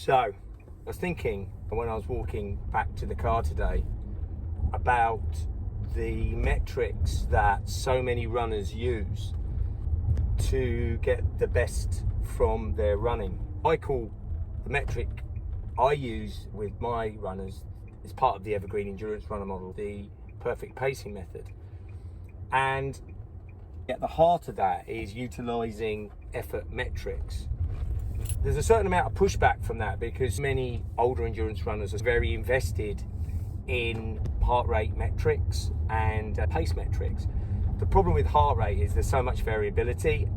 So I was thinking when I was walking back to the car today about the metrics that so many runners use to get the best from their running. I call the metric I use with my runners, as part of the Evergreen Endurance Runner model, the perfect pacing method. And at the heart of that is utilising effort metrics. There's a certain amount of pushback from that because many older endurance runners are very invested in heart rate metrics and pace metrics. The problem with heart rate is there's so much variability,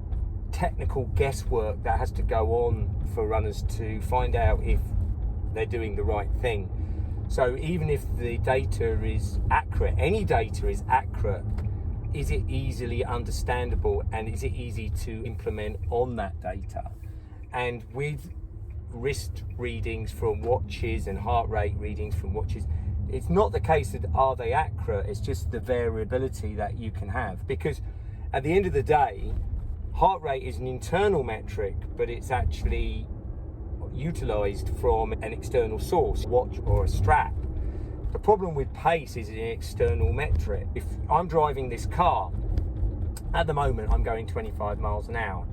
technical guesswork that has to go on for runners to find out if they're doing the right thing. So even if the data is accurate, any data is accurate, is it easily understandable and is it easy to implement on that data? And with wrist readings from watches and heart rate readings from watches, it's not the case that are they accurate, it's just the variability that you can have. Because at the end of the day, heart rate is an internal metric, but it's actually utilised from an external source, watch or a strap. The problem with pace is an external metric. If I'm driving this car, at the moment I'm going 25 miles an hour.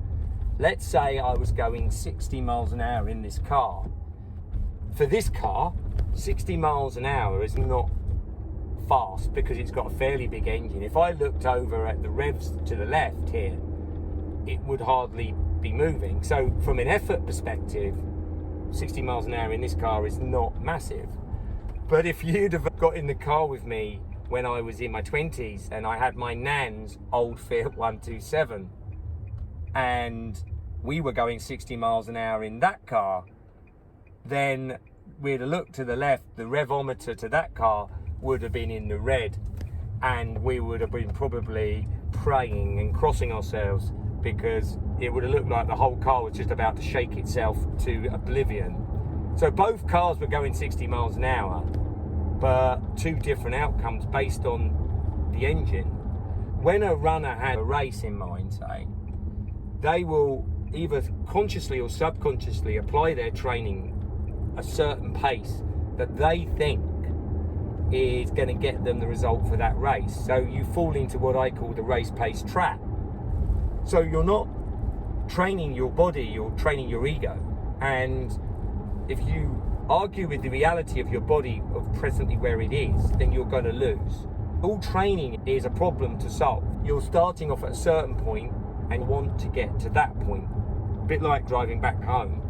Let's say I was going 60 miles an hour in this car. For this car, 60 miles an hour is not fast because it's got a fairly big engine. If I looked over at the revs to the left here, it would hardly be moving. So from an effort perspective, 60 miles an hour in this car is not massive. But if you'd have got in the car with me when I was in my 20s and I had my nan's old Fiat 127 and we were going 60 miles an hour in that car, then we'd have looked to the left, the revometer to that car would have been in the red, and we would have been probably praying and crossing ourselves because it would have looked like the whole car was just about to shake itself to oblivion. So both cars were going 60 miles an hour, but two different outcomes based on the engine. When a runner had a race in mind, say, they will either consciously or subconsciously apply their training a certain pace that they think is going to get them the result for that race. So you fall into what I call the race pace trap. So you're not training your body, you're training your ego. And if you argue with the reality of your body of presently where it is, then you're going to lose. All training is a problem to solve. You're starting off at a certain point and want to get to that point. A bit like driving back home.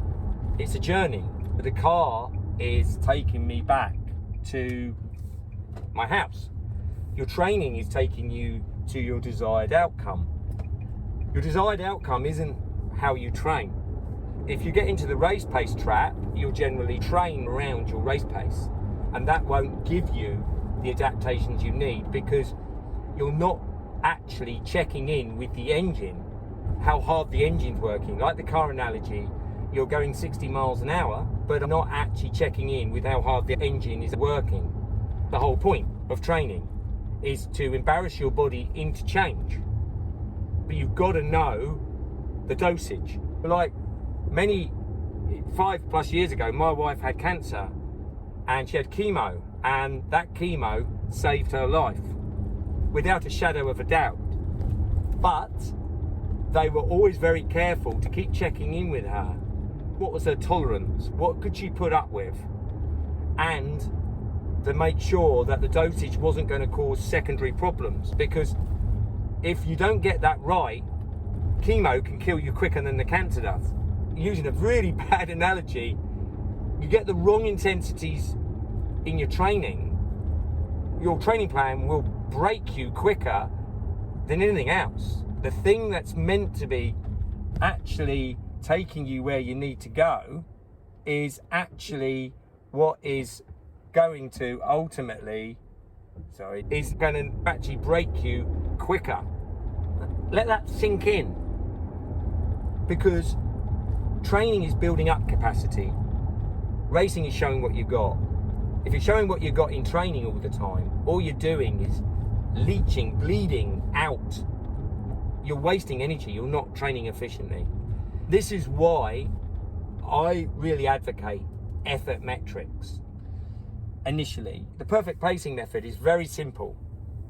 It's a journey. The car is taking me back to my house. Your training is taking you to your desired outcome. Your desired outcome isn't how you train. If you get into the race pace trap, you'll generally train around your race pace, and that won't give you the adaptations you need because you're not actually checking in with the engine, how hard the engine's working. Like the car analogy, you're going 60 miles an hour, but not actually checking in with how hard the engine is working. The whole point of training is to embarrass your body into change. But you've got to know the dosage. Like 5+ years ago, my wife had cancer and she had chemo, and that chemo saved her life without a shadow of a doubt. But they were always very careful to keep checking in with her. What was her tolerance? What could she put up with? And to make sure that the dosage wasn't going to cause secondary problems, because if you don't get that right, chemo can kill you quicker than the cancer does. Using a really bad analogy, you get the wrong intensities in your training plan will break you quicker than anything else. The thing that's meant to be actually taking you where you need to go is actually what is going to ultimately, is going to actually break you quicker. Let that sink in, because training is building up capacity. Racing is showing what you got. If you're showing what you got in training all the time, all you're doing is bleeding out. You're wasting energy, you're not training efficiently. This is why I really advocate effort metrics initially. The perfect pacing method is very simple.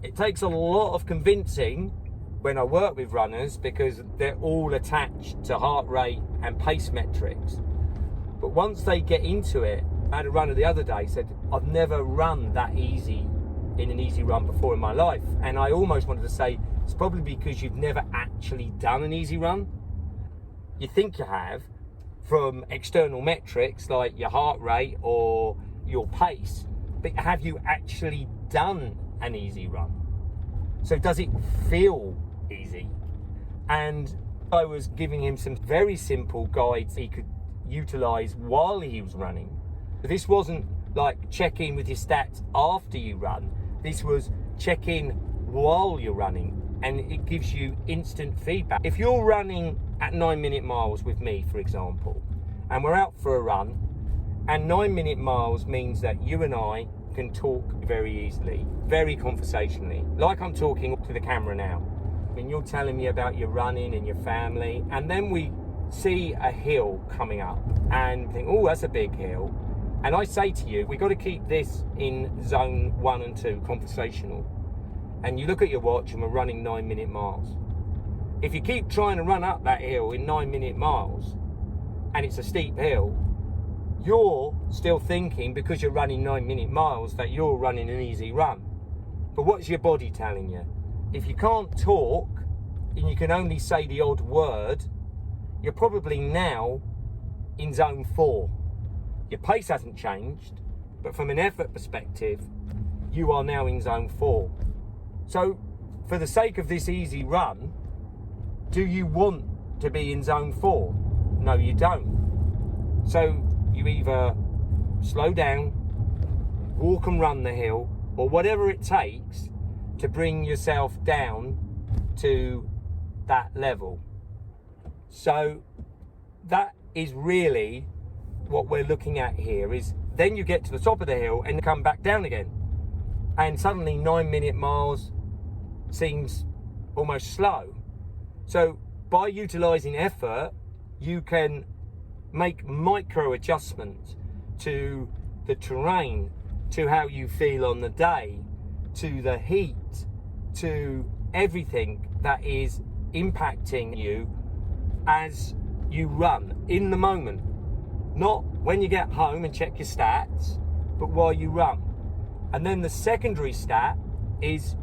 It takes a lot of convincing when I work with runners because they're all attached to heart rate and pace metrics. But once they get into it, I had a runner the other day said, I've never run that easy in an easy run before in my life. And I almost wanted to say, it's probably because you've never actually done an easy run. You think you have from external metrics like your heart rate or your pace, but have you actually done an easy run? So does it feel easy? And I was giving him some very simple guides he could utilize while he was running. This wasn't like check in with your stats after you run. This was check in while you're running, and it gives you instant feedback. If you're running at 9-minute miles with me, for example, and we're out for a run, and 9-minute miles means that you and I can talk very easily, very conversationally, like I'm talking to the camera now. And you're telling me about your running and your family, and then we see a hill coming up and think, oh, that's a big hill. And I say to you, we've got to keep this in zone 1 and 2, conversational. And you look at your watch and we're running 9-minute miles. If you keep trying to run up that hill in 9-minute miles and it's a steep hill, you're still thinking, because you're running 9-minute miles, that you're running an easy run. But what's your body telling you? If you can't talk and you can only say the odd word, you're probably now in zone 4. Your pace hasn't changed, but from an effort perspective, you are now in zone 4. So for the sake of this easy run, do you want to be in zone 4? No, you don't. So you either slow down, walk and run the hill, or whatever it takes to bring yourself down to that level. So that is really what we're looking at here. Is then you get to the top of the hill and come back down again, and suddenly 9-minute miles seems almost slow. So by utilizing effort, you can make micro adjustments to the terrain, to how you feel on the day, to the heat, to everything that is impacting you as you run in the moment. Not when you get home and check your stats, but while you run. And then the secondary stat is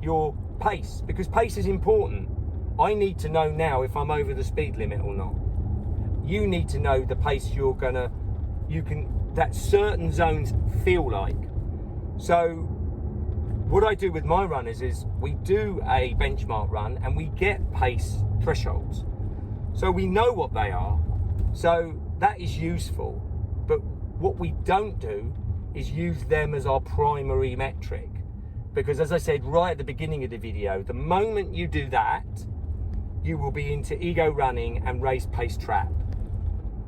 your pace, because pace is important. I need to know now if I'm over the speed limit or not. You need to know the pace that certain zones feel like. So what I do with my runners is we do a benchmark run and we get pace thresholds. So we know what they are. So that is useful. But what we don't do is use them as our primary metric. Because as I said right at the beginning of the video, the moment you do that, you will be into ego running and race pace trap.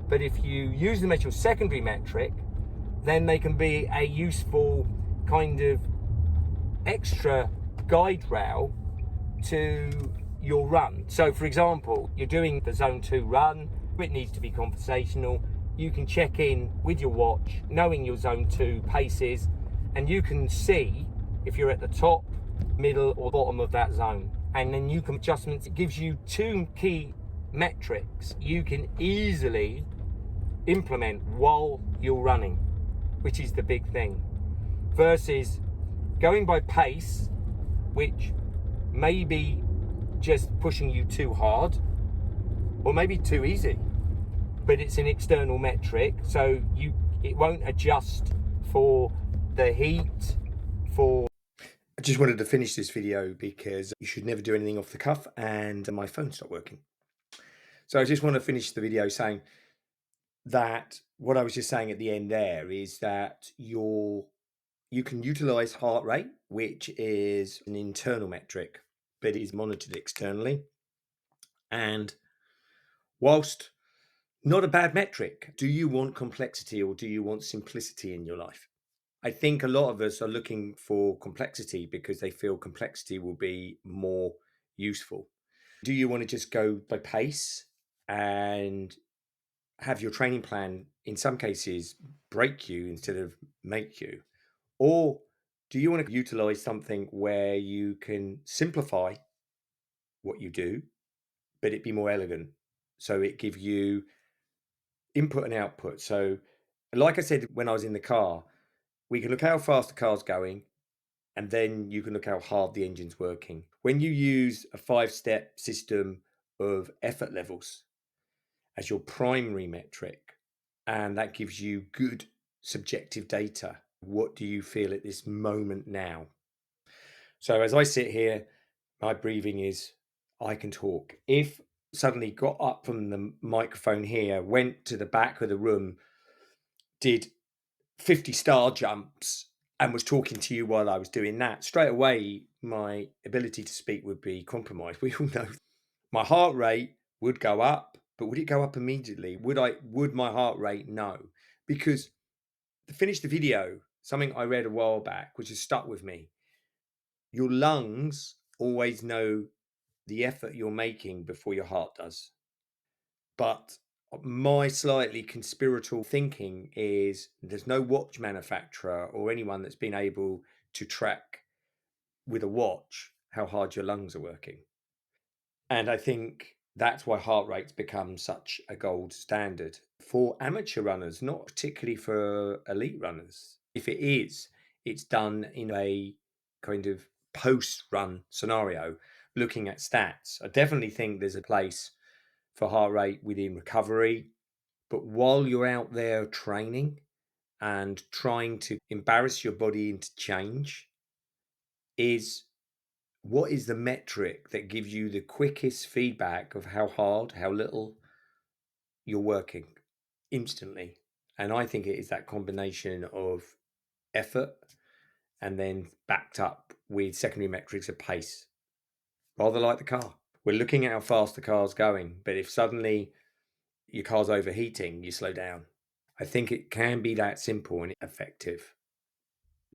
But if you use them as your secondary metric, then they can be a useful kind of extra guide rail to your run. So for example, you're doing the zone 2 run, it needs to be conversational. You can check in with your watch, knowing your zone 2 paces, and you can see if you're at the top, middle or bottom of that zone. And then you can adjustments. It gives you 2 key metrics you can easily implement while you're running, which is the big thing, versus going by pace, which may be just pushing you too hard or maybe too easy, but it's an external metric, so it won't adjust for the heat. I just wanted to finish this video because you should never do anything off the cuff, and my phone stopped working. So I just want to finish the video saying that what I was just saying at the end there is that you can utilize heart rate, which is an internal metric, but it is monitored externally. And whilst not a bad metric, do you want complexity or do you want simplicity in your life? I think a lot of us are looking for complexity because they feel complexity will be more useful. Do you want to just go by pace and have your training plan, in some cases, break you instead of make you? Or do you want to utilize something where you can simplify what you do, but it be more elegant? So it give you input and output. So, like I said, when I was in the car, we can look how fast the car's going, and then you can look how hard the engine's working. When you use a 5-step system of effort levels as your primary metric, and that gives you good subjective data. What do you feel at this moment now? So as I sit here, my breathing is, I can talk. If suddenly got up from the microphone here, went to the back of the room, did 50 star jumps and was talking to you while I was doing that, straight away my ability to speak would be compromised. We all know my heart rate would go up, but would it go up immediately? Would my heart rate? No. Because to finish the video, something I read a while back, which has stuck with me. Your lungs always know the effort you're making before your heart does. But my slightly conspiratorial thinking is there's no watch manufacturer or anyone that's been able to track with a watch how hard your lungs are working. And I think that's why heart rate's become such a gold standard for amateur runners, not particularly for elite runners. If it is, it's done in a kind of post run scenario, looking at stats. I definitely think there's a place for heart rate within recovery. But while you're out there training and trying to embarrass your body into change, is what is the metric that gives you the quickest feedback of how hard, how little you're working instantly? And I think it is that combination of effort and then backed up with secondary metrics of pace, rather like the car. We're looking at how fast the car's going, but if suddenly your car's overheating, you slow down. I think it can be that simple and effective.